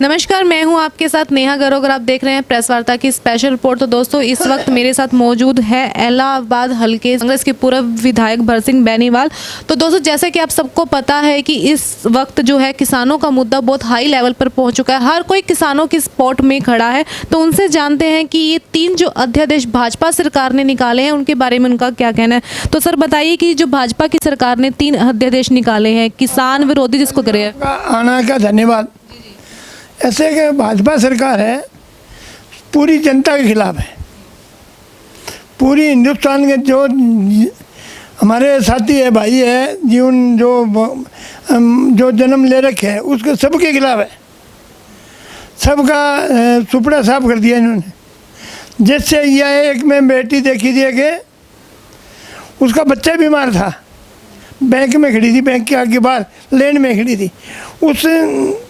नमस्कार, मैं हूं आपके साथ नेहा गरोगर। आप देख रहे हैं प्रेस वार्ता की स्पेशल रिपोर्ट। तो दोस्तों, इस वक्त मेरे साथ मौजूद है इलाहाबाद हल्के कांग्रेस के पूर्व विधायक भरत सिंह बेनीवाल। तो दोस्तों, जैसे कि आप सबको पता है कि इस वक्त जो है किसानों का मुद्दा बहुत हाई लेवल पर पहुंच चुका है। हर कोई किसानों की सपोर्ट में खड़ा है। तो उनसे जानते हैं कि ये 3 जो अध्यादेश भाजपा सरकार ने निकाले हैं उनके बारे में उनका क्या कहना है। तो सर बताइए कि जो भाजपा की सरकार ने 3 अध्यादेश निकाले हैं, किसान विरोधी जिसको करे आना का धन्यवाद। ऐसे कि भाजपा सरकार है पूरी जनता के खिलाफ है। पूरी हिंदुस्तान के जो हमारे साथी है, भाई है, जीवन जो जन्म ले रखे है उसके सबके खिलाफ है। सबका सुपड़ा साफ कर दिया इन्होंने। जैसे यह एक में बेटी देखी थी कि उसका बच्चा बीमार था, बैंक में खड़ी थी, बैंक के आगे बाहर लेन में खड़ी थी, उस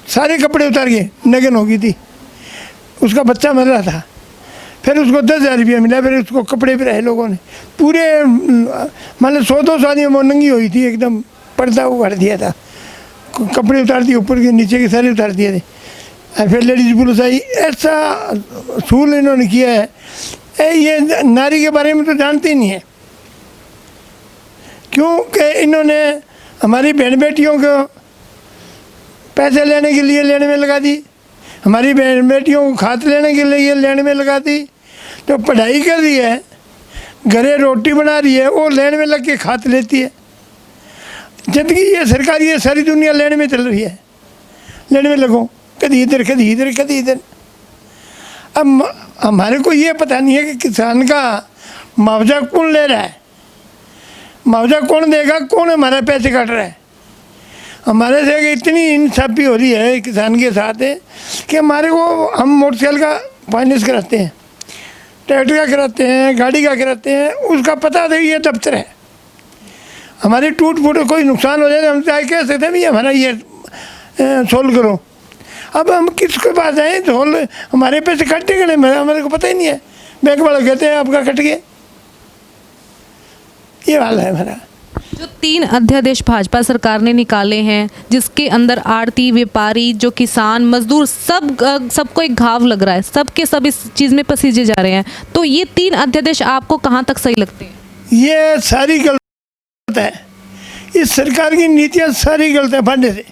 सारे कपड़े उतार के नग्न हो गई थी, उसका बच्चा मर रहा था। फिर उसको 10,000 रुपया मिला। फिर उसको कपड़े पे रहे लोगों ने पूरे मतलब 100-200 आदमी वो नंगी हुई थी, एकदम पर्दा उगाड़ दिया था, कपड़े उतार दिए, ऊपर के नीचे के सारे उतार दिए थे। और फिर लेडीज पुलिस आई। ऐसा सूल इन्होंने किया है। ये नारी के बारे में तो जानते ही नहीं है, क्योंकि इन्होंने हमारी बहन बेटियों को पैसे लेने के लिए लेने में लगा दी, हमारी बहन बेटियों को खाद लेने के लिए लेने में लगा दी। तो पढ़ाई कर रही है, घरे रोटी बना रही है, वो लेने में लग के खाद लेती है। जबकि ये सरकार, ये सारी दुनिया लेने में चल रही है, लेने में लगो, कभी इधर कभी इधर कभी इधर। अब हमारे को ये पता नहीं है कि किसान का मुआवजा कौन ले रहा है, मुआवजा कौन देगा, कौन हमारे पैसे काट रहा है। हमारे से इतनी इंसाफी हो रही है किसान के साथ है कि हमारे को, हम मोटरसाइकिल का फाइनेंस कराते हैं, ट्रैक्टर का कराते हैं, गाड़ी का कराते हैं, उसका पता नहीं ये दफ्तर है। हमारे टूट फूट कोई नुकसान हो जाए तो हम चाहे कह सकते हैं भाई हमारा ये सोल्व करो। अब हम किसके पास आए, सोल्व हमारे पैसे कटते गए, हमारे को पता ही नहीं है। बैंक वाला कहते हैं आपका कट गया। ये हाल है हमारा। जो 3 अध्यादेश भाजपा सरकार ने निकाले हैं, जिसके अंदर आड़ती, व्यापारी, जो किसान, मजदूर, सबको एक घाव लग रहा है, सबके सब इस चीज़ में पसीजे जा रहे हैं। तो ये 3 अध्यादेश आपको कहाँ तक सही लगते हैं? ये सारी गलत है। इस सरकार की नीतियाँ सारी गलत है फांडे से।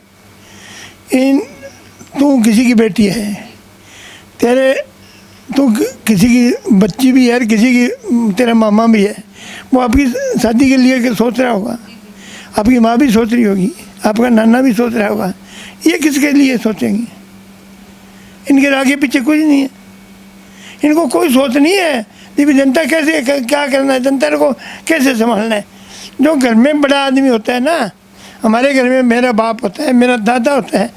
तू किसी की बेटी है, तू किसी की बच्ची भी है, किसी की तेरा मामा भी है, वो आपकी शादी के लिए सोच रहा होगा, आपकी माँ भी सोच रही होगी, आपका नाना भी सोच रहा होगा। ये किसके लिए सोचेंगे? इनके आगे पीछे कुछ नहीं है, इनको कोई सोच नहीं है कि जनता कैसे क्या करना है, जनता को कैसे संभालना है। जो घर में बड़ा आदमी होता है ना, हमारे घर में मेरा बाप होता है, मेरा दादा होता है,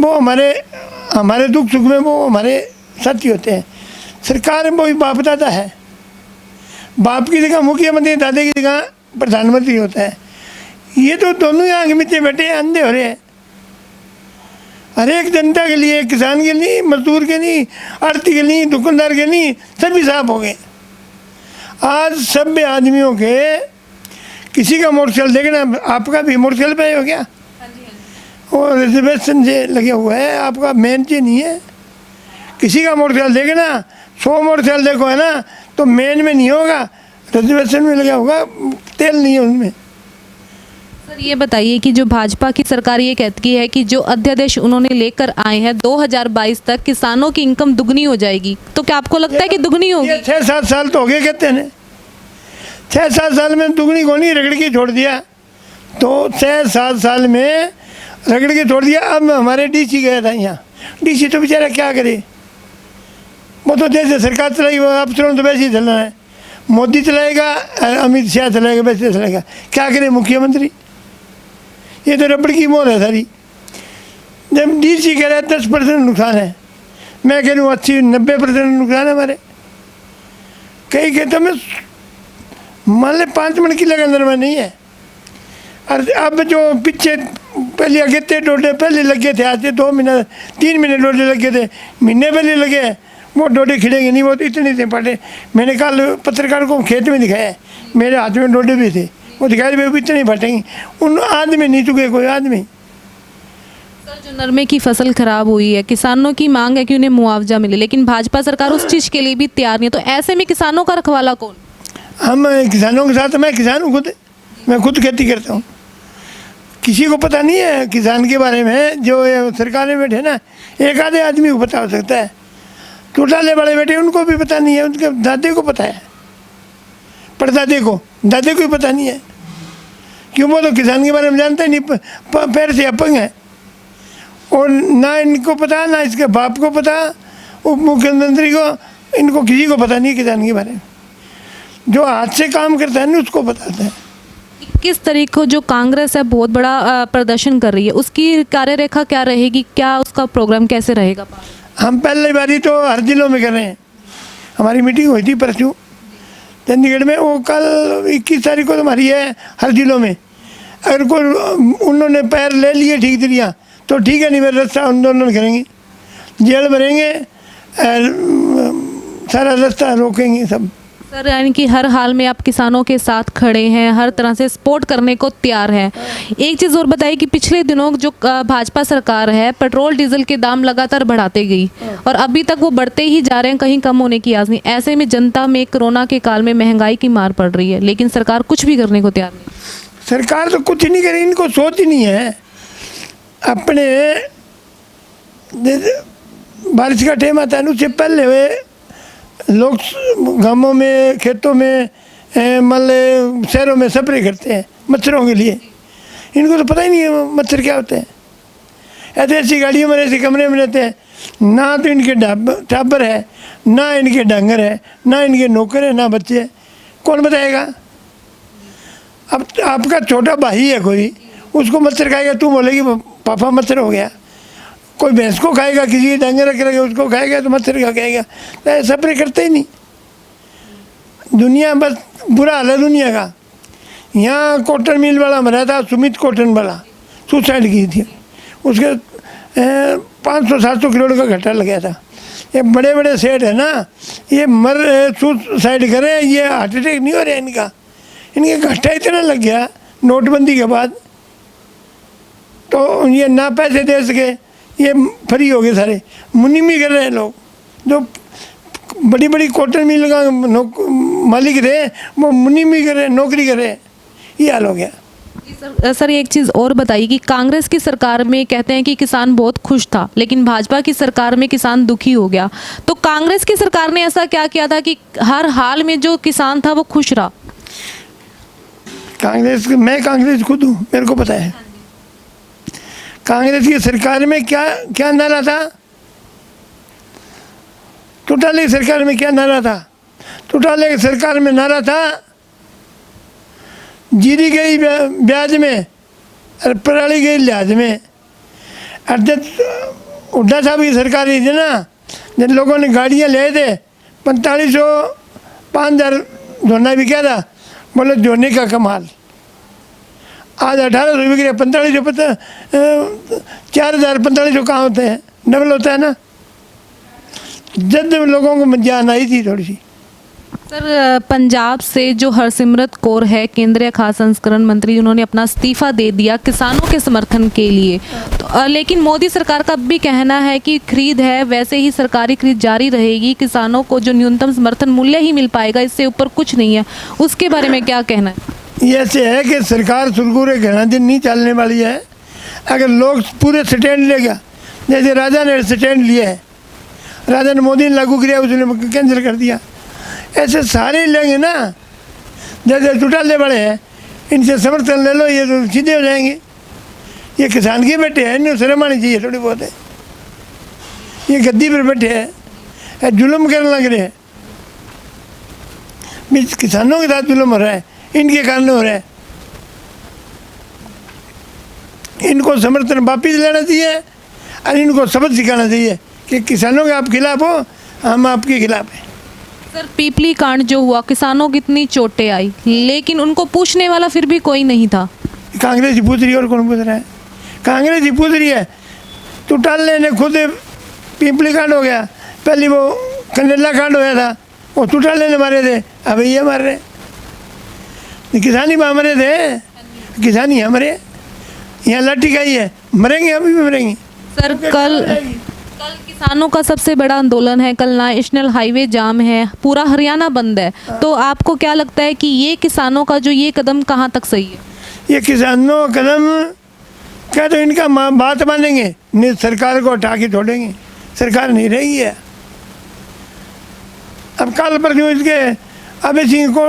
वो हमारे दुख सुख में वो हमारे साथी होते हैं। सरकार में वही बाप दादा है, बाप की जगह मुख्यमंत्री, दादा की जगह प्रधानमंत्री होता है। ये तो दोनों ही आंख मीचे बैठे हैं, अंधे हो रहे हैं। हर एक जनता के लिए, किसान के नहीं, मजदूर के नहीं, आड़ती के नहीं, दुकानदार के नहीं, सभी साफ हो गए। आज सभ्य आदमियों के किसी का मोटरसाइकिल देखना, आपका भी मोटरसाइकिल पे हो गया, वो रिजर्वेशन से लगे हुआ है, आपका मेन चीज नहीं है। किसी का मोटरसाइकिल देखना, 100 मोटरसाइकिल देखो है ना, तो मेन में नहीं होगा, रिजर्वेशन में लगा होगा, तेल नहीं है उनमें। सर ये बताइए कि जो भाजपा की सरकार ये कहती है कि जो अध्यादेश उन्होंने लेकर आए हैं 2022 तक किसानों की इनकम दुगनी हो जाएगी, तो क्या आपको लगता है कि दुगनी होगी? 6-7 साल तो हो गए कहते हैं, 6-7 साल में दुगनी को नहीं रगड़ के छोड़ दिया। तो 6-7 साल में रगड़ के छोड़ दिया। अब हमारे डीसी गया था यहाँ, डीसी तो बेचारा क्या करे, वो तो जैसे सरकार चलाएगी, अब चलो तो वैसे ही चलना है। मोदी चलाएगा, अमित शाह चलाएगा, वैसे चलाएगा। क्या करे मुख्यमंत्री? ये तो रबड़ की मोहर है सारी। जब डीसी कह रहा है 10% नुकसान है, मैं कह रहा हूँ 80-90% नुकसान है हमारे। कहीं कहते मैं मान ले 5 मिनट की लगन में नहीं है। और अब जो पीछे पहले अगेते डोडे पहले लगे थे, आज से 2 महीने 3 महीने डोडे लगे थे, महीने पहले लगे, वो डोडे खिलेंगे नहीं, वो तो इतने थे पाटे। मैंने कल पत्रकार को खेत में दिखाया, मेरे हाथ में डोडे भी थे, वो दिखाई भी इतने फटेंगे। उन आदमी नहीं चुके कोई आदमी। सर जो नरमे की फसल खराब हुई है, किसानों की मांग है कि उन्हें मुआवजा मिले, लेकिन भाजपा सरकार उस चीज़ के लिए भी तैयार नहीं है। तो ऐसे में किसानों का रखवाला कौन? हम किसानों के साथ, मैं किसान हूँ खुद, मैं खुद खेती करता हूँ। किसी को पता नहीं है किसान के बारे में, जो ये सरकार में बैठे ना, एक आधे आदमी को पता हो सकता है। चौटाले वाले बैठे उनको भी पता नहीं है, उनके दादे को पता है, परदादे को, दादे को ही पता नहीं है। क्यों? वो तो किसान के बारे में जानते नहीं, पैर से अपंग है। और ना इनको पता, ना इसके बाप को पता, उप मुख्यमंत्री को, इनको किसी को पता नहीं किसान के बारे में। जो हाथ से काम करता है ना उसको बताते हैं। किस तरीके को जो कांग्रेस है बहुत बड़ा प्रदर्शन कर रही है, उसकी कार्यरेखा क्या रहेगी, क्या उसका प्रोग्राम कैसे रहेगा? हम पहली बारी तो हर जिलों में कर रहे हैं। हमारी मीटिंग हुई थी परसों चंडीगढ़ में, वो कल 21 तारीख को हमारी है हर जिलों में। अगर कोई उन्होंने पैर ले लिए ठीक तरिया तो ठीक है, नहीं मेरा रास्ता आंदोलन करेंगे, जेल भरेंगे, सारा रास्ता रोकेंगे सब। सर यानी कि हर हाल में आप किसानों के साथ खड़े हैं, हर तरह से सपोर्ट करने को तैयार हैं। एक चीज़ और बताइए कि पिछले दिनों जो भाजपा सरकार है, पेट्रोल डीजल के दाम लगातार बढ़ाते गई और अभी तक वो बढ़ते ही जा रहे हैं, कहीं कम होने की आस नहीं। ऐसे में जनता में कोरोना के काल में महंगाई की मार पड़ रही है, लेकिन सरकार कुछ भी करने को तैयार नहीं। सरकार तो कुछ नहीं करी, इनको सोच ही नहीं है। अपने बारिश का टाइम आता है ना, उससे पहले वे लोग गांवों में, खेतों में, मतलब शहरों में स्प्रे करते हैं मच्छरों के लिए। इनको तो पता ही नहीं है मच्छर क्या होते हैं। ऐसे ऐसी गाड़ियों में, ऐसे कमरे में रहते हैं, ना तो इनके टाबर है, ना इनके डांगर है, ना इनके नौकर है, ना बच्चे हैं। कौन बताएगा? अब आपका छोटा भाई है कोई, उसको मच्छर खाएगा, तू बोलेगी पापा मच्छर हो गया। कोई भैंस को खाएगा, किसी डांगर रख रखेगा उसको खाएगा तो मच्छर का खाएगा। तो ऐसा स्प्रे करते ही नहीं। दुनिया बस बुरा हाल है दुनिया का। यहाँ कॉटन मिल वाला मरा था, सुमित कॉटन वाला, सुसाइड की थी। उसके 500-700 करोड़ का घाटा लग गया था। ये बड़े बड़े सेठ है ना, ये सुसाइड करे, ये हार्ट अटैक नहीं हो रहा इनका। इनके घाटा इतना लग गया नोटबंदी के बाद, तो ये ना पैसे दे सके, ये फ्री हो गए सारे। मुनीमी कर रहे हैं लोग, जो बड़ी बड़ी कॉटन मिल का मालिक रहे वो मुनीमी कर रहे, नौकरी कर रहे। ये हाल हो गया। सर एक चीज़ और बताइए कि कांग्रेस की सरकार में कहते हैं कि किसान बहुत खुश था, लेकिन भाजपा की सरकार में किसान दुखी हो गया। तो कांग्रेस की सरकार ने ऐसा क्या किया था कि हर हाल में जो किसान था वो खुश रहा? मैं कांग्रेस खुद हूँ, मेरे को पता है कांग्रेस की सरकार में क्या क्या नारा था। चौटाले की सरकार में क्या नारा था? चौटाले की सरकार में नारा था, जीरी गई ब्याज में और पराली गई लिहाज में। और जब हुड्डा साहब की सरकार थी ना, जब लोगों ने गाड़ियाँ ले थे, 4500 5000 झोना बिका था, बोले झोने का कमाल। आज 1800 बिक रहे, 4500 4000 4500 कहाँ होते हैं, डबल होता है ना। जब लोगों को जान आई थी थोड़ी सी। सर पंजाब से जो हरसिमरत कौर है, केंद्रीय खाद्य संस्करण मंत्री, उन्होंने अपना इस्तीफा दे दिया किसानों के समर्थन के लिए। तो लेकिन मोदी सरकार का भी कहना है कि खरीद है वैसे ही सरकारी खरीद जारी रहेगी, किसानों को जो न्यूनतम समर्थन मूल्य ही मिल पाएगा, इससे ऊपर कुछ नहीं है। उसके बारे में क्या कहना है? ये ऐसे है कि सरकार सुरगुरे घना दिन नहीं चलने वाली है। अगर लोग पूरे स्टैंड लेगा, जैसे राजा ने स्टैंड लिया है, राजा ने मोदी ने लागू किया, उसने कैंसिल कर दिया, ऐसे सारे लेंगे ना। जैसे चौटाले बड़े हैं, इनसे समर्थन ले लो, ये तो सीधे हो जाएंगे। ये किसान के बैठे हैं, इन्हें शर्म आनी चाहिए थोड़ी बहुत है। ये गद्दी पर बैठे हैं, जुल्म करने लग रहे हैं। किसानों के साथ जुल्म हो रहा है, इनके कारण हो रहा है। इनको समर्थन वापिस लेना चाहिए और इनको सबक सिखाना चाहिए कि किसानों के आप खिलाफ हो, हम आपके खिलाफ हैं। सर पीपली कांड जो हुआ, किसानों की इतनी चोटें आई, लेकिन उनको पूछने वाला फिर भी कोई नहीं था। कांग्रेस ही पूछ रही है, और कौन पूछ रहा है? कांग्रेस ही पूछ रही है। चौटाले ने खुद पीपली कांड हो गया, पहले वो कंडेला कांड होया था, वो चौटाले ने मारे थे, अब ये मार रहे। किसान ही मरे थे, किसान ही हमारे यहाँ लाठी खाई है, मरेंगे, अभी भी मरेंगे। सर कल किसानों का सबसे बड़ा आंदोलन है, कल नेशनल हाईवे जाम है, पूरा हरियाणा बंद है, तो आपको क्या लगता है कि ये किसानों का जो ये कदम कहाँ तक सही है? ये किसानों का कदम क्या, तो इनका बात मानेंगे नहीं, सरकार को हटा के छोड़ेंगे, सरकार नहीं रहेगी है। अब कल परसों इसके अभय सिंह को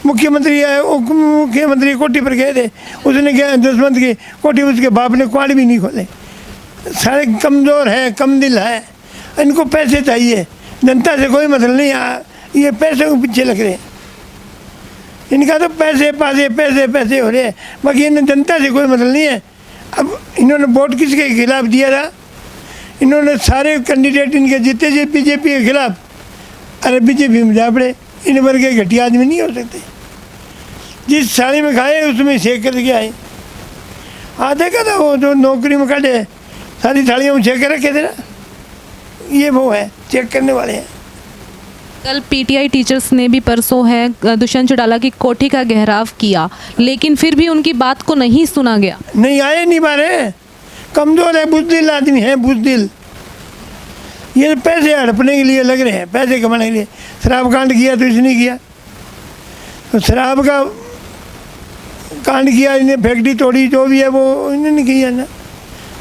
मुख्यमंत्री है, उप मुख्यमंत्री कोठी पर गए थे, उसने क्या दुश्मन की कोठी, उसके बाप ने कुआड़ भी नहीं खोले। सारे कमज़ोर है, कम दिल है, इनको पैसे चाहिए, जनता से कोई मतलब नहीं, ये पैसे के पीछे लग रहे हैं। इनका तो पैसे पैसे पैसे पैसे हो रहे हैं, बाकी इन्हें जनता से कोई मतलब नहीं है। अब इन्होंने वोट किसके खिलाफ दिया था? इन्होंने सारे कैंडिडेट इनके जीते जे बीजेपी के खिलाफ। अरे बीजेपी में जा पड़े, इन वर्ग के घटिया आदमी नहीं हो सकते। जिस थाली में खाए उसमें सेक करके आए। हाँ देखा था वो जो नौकरी में काटे, सारी थालियों में चेक कर रखे थे ना, ये वो है चेक करने वाले हैं। कल पीटीआई टीचर्स ने भी परसों है दुष्यंत चौटाला की कोठी का घेराव किया, लेकिन फिर भी उनकी बात को नहीं सुना गया। नहीं आए, नहीं मारे, कमज़ोर है, बुज़दिल आदमी है, बुज़दिल। ये पैसे हड़पने के लिए लग रहे हैं, पैसे कमाने के लिए। शराब कांड किया तो इसने किया, तो शराब का कांड किया, इन्हें फैक्ट्री तोड़ी, जो भी है वो इन्होंने किया ना।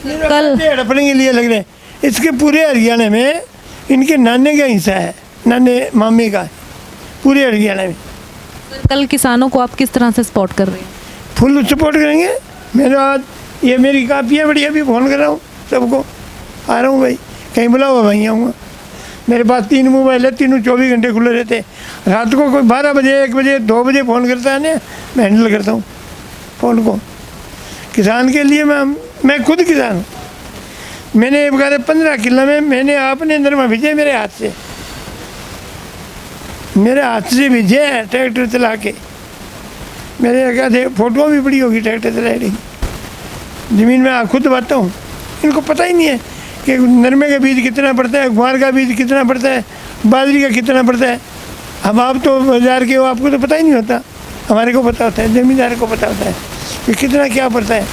कल पैसे हड़पने के लिए लग रहे हैं। इसके पूरे हरियाणा में इनके नाने का हिस्सा है, नाने मामे का, पूरे हरियाणा में। कल किसानों को आप किस तरह से सपोर्ट कर रहे हैं? फुल सपोर्ट करेंगे। मेरा आज ये मेरी कापी है बड़ी, अभी फ़ोन कर रहा हूँ सबको, आ रहा हूँ भाई, कहीं बुलाओ भाई आऊँगा। मेरे पास 3 मोबाइल है, तीनों 24 घंटे खुले रहते हैं। रात को कोई 12 बजे, 1 बजे, 2 बजे फ़ोन करता है ना, मैं हैंडल करता हूँ फ़ोन को। किसान के लिए मैं खुद किसान हूँ। मैंने 15 किला में मैंने आपने नरमा भेजे मेरे हाथ से, मेरे हाथ से भेजे हैं ट्रैक्टर चला के। मेरे क्या थे, फोटो भी बड़ी होगी ट्रैक्टर चला रही ज़मीन में, खुद बाता हूँ। इनको पता ही नहीं है कि नरमे का बीज कितना पड़ता है, ग्वार का बीज कितना पड़ता है, बाजरी का कितना पड़ता है। अब आप तो बाजार के हो, आपको तो पता ही नहीं होता, हमारे को पता होता है, ज़मींदार को पता होता है कि कितना क्या पड़ता है।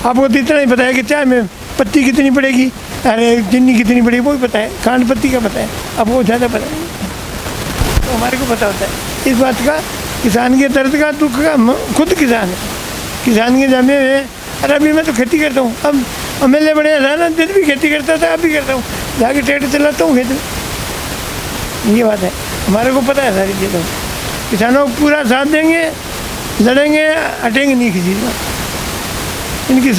आपको तो इतना ही पता है कि चाय में पत्ती कितनी पड़ेगी, अरे चीनी कितनी पड़ेगी, वो ही पता है। खांड पत्ती का पता है, आपको ज़्यादा पता नहीं, तो हमारे को पता होता है इस बात का। किसान के दर्द का, दुख का, खुद किसान है, किसान के जामे में। अरे अभी मैं तो खेती करता हूँ, अब एमएलए बड़े था ना, दिन भी खेती करता था, अब भी करता हूँ, जाके ट्रैक्टर चलाता हूँ खेत में। ये बात है, हमारे को पता है सारी चीज़ों। किसानों को पूरा साथ देंगे, लड़ेंगे, हटेंगे नहीं किसी का। इनकी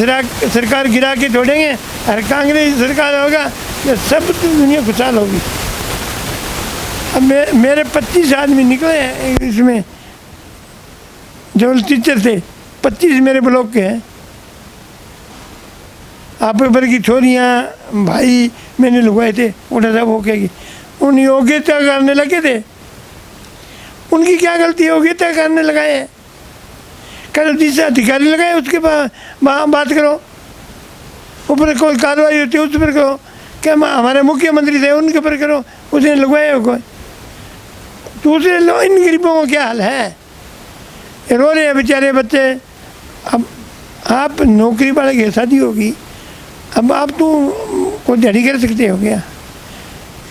सरकार गिरा के छोड़ेंगे, और कांग्रेस सरकार होगा तो सब दुनिया खुशहाल होगी। अब मेरे 25 आदमी निकले हैं इसमें, जो टीचर थे 25 मेरे ब्लॉक के हैं। आप पर की छोरियाँ भाई मैंने लगवाए थे, उठा था वो कहेगी उन योग्यता करने लगे थे। उनकी क्या गलती है, योग्यता करने लगाए हैं? कल जिस अधिकारी लगाए उसके बात करो, ऊपर कोई कार्रवाई होती है उस पर करो। क्या हमारे मुख्यमंत्री थे उनके ऊपर करो, उसने लगवाए हो कोई? दूसरे लोग, इन गरीबों का क्या हाल है, रो रहे हैं बेचारे बच्चे। अब आप नौकरी वाले की शादी होगी, अब आप तो कोई दिहाड़ी कर सकते हो क्या,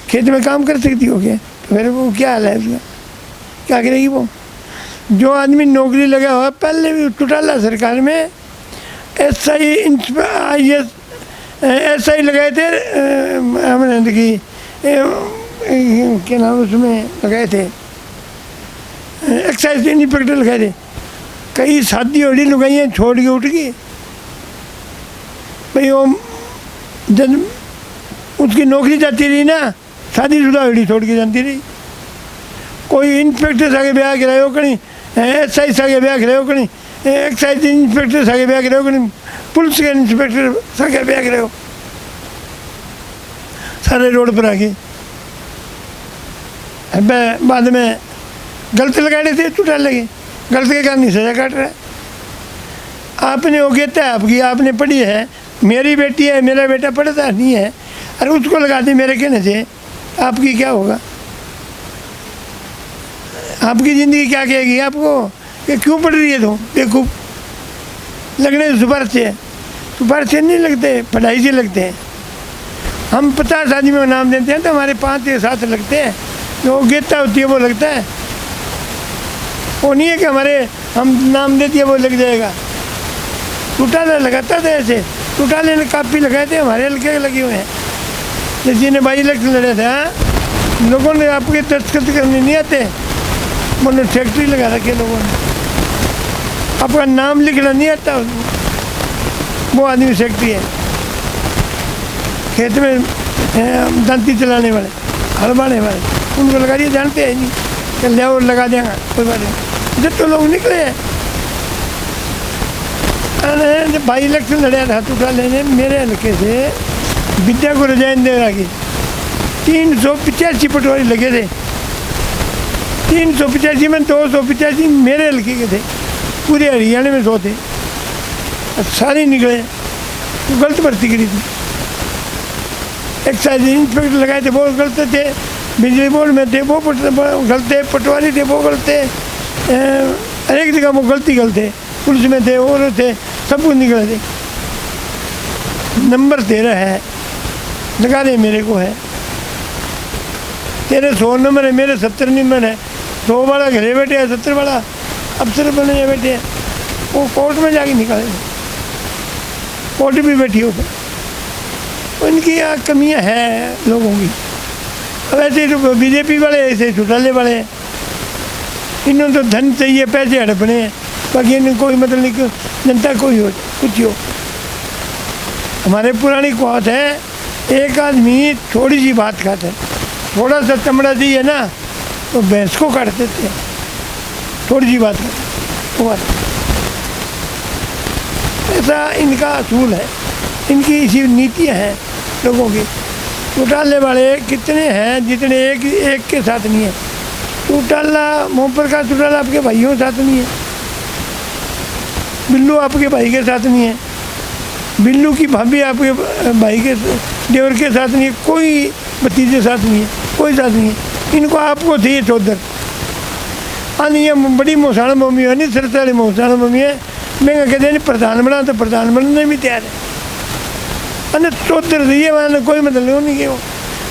खेत में काम कर सकती हो क्या? तो फिर वो क्या हाल है उसका, क्या करेगी वो? जो आदमी नौकरी लगा हुआ, पहले भी चौटाला सरकार में SI लगाए थे, हमने देखी क्या नाम उसमें लगाए थे, एक्साइज इंस्पेक्टर लगाए थे। कई शादी होड़ी लगाई छोड़ के उठ गई भाई। वो जब उसकी नौकरी जाती रही ना, शादीशुदा होड़ी छोड़ के जाती रही। कोई इंस्पेक्टर सागे ब्याह करायो कहीं, SI सागे ब्याह करायो कहीं, एक्साइज इंस्पेक्टर सागे ब्याह करायो कहीं, पुलिस के इंस्पेक्टर सागे ब्याह करायो, सारे रोड पर आके। बाद में गलत लगाने थे चौटाला लगे, गलत के कारण सजा काट रहा है। आपने योग्यता है आपकी, आपने पढ़ी है, मेरी बेटी है, मेरा बेटा पढ़ता नहीं है, अरे उसको लगा दे मेरे कहने से, आपकी क्या होगा? आपकी ज़िंदगी क्या कहेगी आपको कि क्यों पढ़ रही है? तो बेवकूफ़ लगने से सुबह से सुपारी से नहीं लगते, पढ़ाई से लगते हैं। हम 50 आदमी में नाम देते हैं तो हमारे 5 या 7 लगते हैं। जो गेता होती है वो लगता है, वो नहीं है कि हमारे हम नाम दे दिए वो लग जाएगा। टूटाला लगाता था ऐसे, टूटाले ने काफ़ी लगाए थे, हमारे हल्के लगे हुए हैं। जैसे ने बाई इलेक्शन लड़े थे, हाँ लोगों ने आपके दस्तखत करने नहीं आते, उन्होंने फैक्ट्री लगा रखे लोगों ने, आपका नाम लिखना नहीं आता उसको, वो आदमी फैक्ट्री है। खेत में दांती चलाने वाले, हल बाने वाले, उनको लगा दिए, जानते हैं नहीं कि ले और लगा देंगे, कोई बात नहीं। जब तो लोग निकले हैं, जब भाई इलेक्शन लड़ा था टूटाले ने मेरे हल्के से विद्या को राजेंद्र की 385 पटवारी लगे थे। 385 में 285 मेरे हल्के के थे, पूरे हरियाणा में 100 थे, सारे निकले। तो गलत भर्ती करी थी। एक्साइज इंस्पेक्टर लगाए थे वो गलत थे, बिजली बोर्ड में थे वो गलत थे, पटवारी थे वो गलत थे, हर एक जगह वो गलती थे, पुलिस में थे और थे, सब कुछ निकले थे। नंबर 13 है, लगा दे मेरे को है, तेरे 100 नंबर है, मेरे 70 नंबर है। 100 वाला घरे बैठे हैं, 70 वाला अफसर बने बैठे हैं, वो कोर्ट में जाके निकाले, कोर्ट भी बैठी हो तो इनकी यहाँ कमियाँ हैं लोगों की। अब ऐसे तो बीजेपी वाले ऐसे घोटाले वाले हैं, इन्होंने तो धन चाहिए, पैसे हड़पने हैं, बाकी इन्हें कोई मतलब नहीं कि जनता कोई हो कुछ हो। हमारे पुरानी कहावत है, एक आदमी थोड़ी सी बात खाता है, थोड़ा सा चमड़ा चाहिए ना तो भैंस को काट देते हैं, थोड़ी सी बात खाता वो बात। ऐसा इनका असूल है, इनकी इसी नीतियाँ हैं लोगों की। टूटाले वाले कितने हैं जितने एक के साथ नहीं है। टूटाला मोहब्बत का टूटाला आपके भाइयों के साथ नहीं है, बिल्लू आपके भाई के साथ नहीं है, बिल्लू की भाभी आपके भाई के देवर के साथ नहीं है, कोई भतीजे साथ नहीं है, कोई साथ नहीं है। इनको आपको चाहिए चौधर आनी ये बड़ी मोसाण मम्मी है, नहीं सरस वाली मोसाण मम्मी है। मैं कहते हैं प्रधान बना तो प्रधान बनने भी तैयार है। अने चौधर चाहिए, मैंने कोई मतलब नहीं कि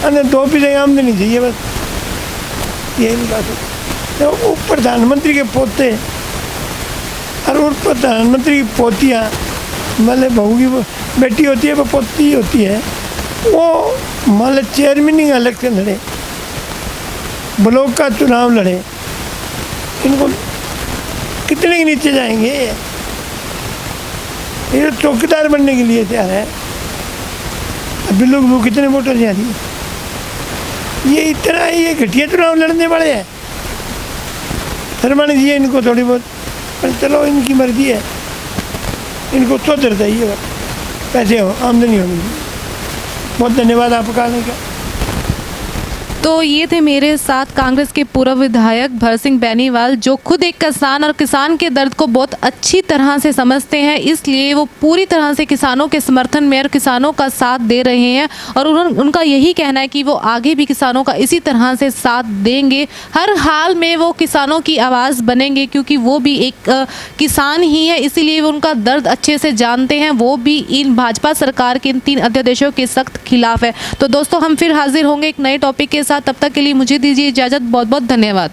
अने 2 पैसे आमदनी चाहिए बस, यही बात है। तो वो प्रधानमंत्री के पोते और उस प्रधानमंत्री की पोतियाँ मतलब बहू की बेटी होती है, वो पोती होती है, वो मतलब चेयरमैन का इलेक्शन लड़े, ब्लॉक का चुनाव लड़े, इनको कितने के नीचे जाएंगे? ये तो चौकीदार बनने के लिए तैयार है। अभी लोग कितने वोटर जा रही है, ये इतना ये घटिया चुनाव लड़ने वाले हैं। शर्माने दिए इनको थोड़ी बहुत, पर चलो इनकी मर्जी है, इनको चौधर चाहिए, पैसे हो आमदनी होगी। बहुत धन्यवाद आपका आने का। तो ये थे मेरे साथ कांग्रेस के पूर्व विधायक भरत सिंह बेनीवाल, जो खुद एक किसान और किसान के दर्द को बहुत अच्छी तरह से समझते हैं, इसलिए वो पूरी तरह से किसानों के समर्थन में और किसानों का साथ दे रहे हैं। और उनका यही कहना है कि वो आगे भी किसानों का इसी तरह से साथ देंगे, हर हाल में वो किसानों की आवाज़ बनेंगे, क्योंकि वो भी एक किसान ही है, इसीलिए वो उनका दर्द अच्छे से जानते हैं। वो भी इन भाजपा सरकार के इन 3 अध्यादेशों के सख्त खिलाफ है। तो दोस्तों हम फिर हाजिर होंगे एक नए टॉपिक के साथ, तब तक के लिए मुझे दीजिए इजाज़त। बहुत बहुत धन्यवाद।